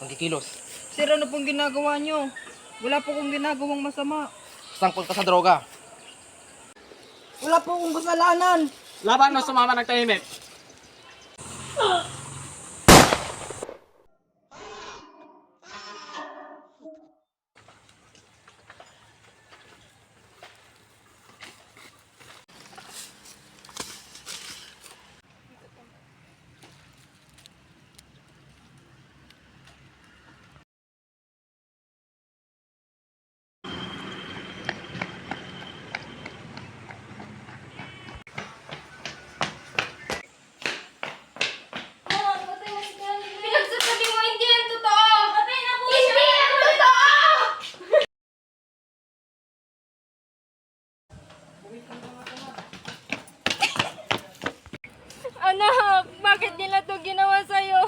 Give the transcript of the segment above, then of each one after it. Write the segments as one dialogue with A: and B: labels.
A: pangkikilos.
B: Sir, ano pong ginagawa nyo? Wala po kong ginagawang masama.
A: Sangkot ka sa droga.
B: Wala po akong kasalanan.
C: Laban mo sumama ng tahimik.
D: Pinagsasabi mo, hindi yan totoo! Hindi yan totoo!
E: Anak, bakit nila to ginawa sa'yo?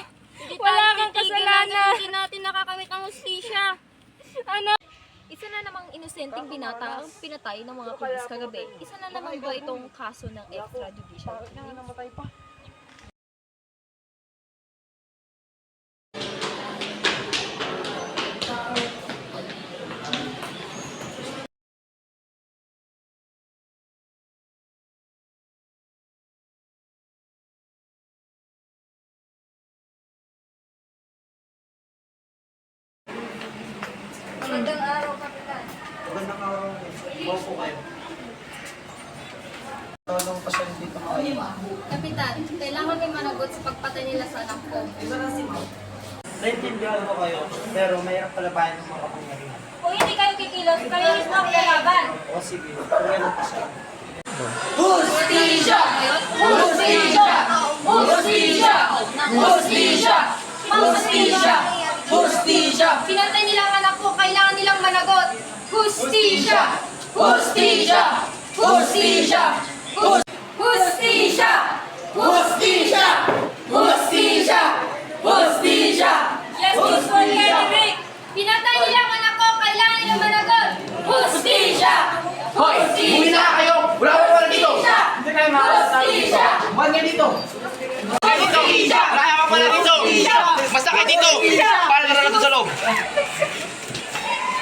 E: Wala kang kasalanan.
D: Hindi natin nakakamit ang hustisya.
E: Anak,
D: Isa na namang inosenteng binata ang pinatay ng mga pulis kagabi. Isa na naman ba itong kaso ng extrajudicial killing?
E: magandang araw, Kapitan.
C: Magandang araw. Bawa po kayo. Anong pasal dito kayo?
D: Kapitan, kailangan may managot sa pagpatay nila sa anak ko.
C: Naintindihan ko kayo, pero mayroon palabayan ng mga kapangyarihan.
D: Kung hindi kayo kikilos, kayo mismo ang lalaban.
C: O sige, kung meron pa siya.
D: Hustisya! Hustisya! Hustisya! Hustisya! Hustisya! Hustisya! Pinatay nilang anak ko, kailangan nilang managot. Hustisya! Hustisya! Hustisya! Hustisya! Hustisya! Hustisya! Hustisya! Justice for Henry! Pinatay nilang anak ko, kailangan nilang managot. Hustisya!
A: Hoy! Umuwi na kayo! Wala ka pala dito!
C: Hindi kayo makakasali dito.
A: Ba't nga dito? Masakay dito! Wala ka pala dito! Masakay dito! Para na lang sa loob!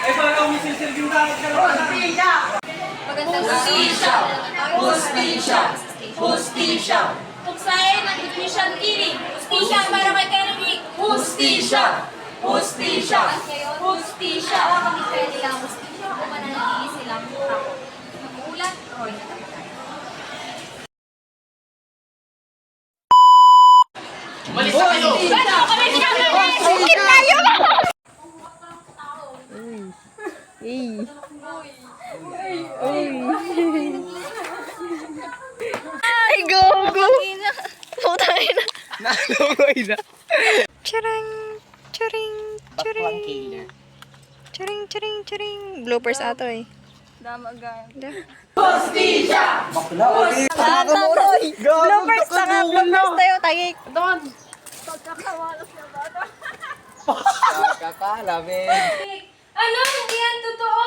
C: Ay, parang umisilsil yung dapat ka naman.
D: Magandang hustisya! Hustisya! Hustisya! Tuksain ang judicial killing! Hustisya para kay Kennedy! Hustisya! Hustisya! Hustisya! Kami kaya nila hustisya o mananatili silang takot. Namuulat, Roy.
A: Malis na kayo!
D: Ano kami pinagalit?
E: Bakit tayo? Ay, go, go. Putay na.
A: Nalungoy na!
E: Charing, charing, charing.
A: killer.
E: Charing, charing, charing. Bloopers ato eh. Bloopers, saka bloopers tayo, tagik.
A: Kakalamin!
D: Ano? Hindi yan totoo!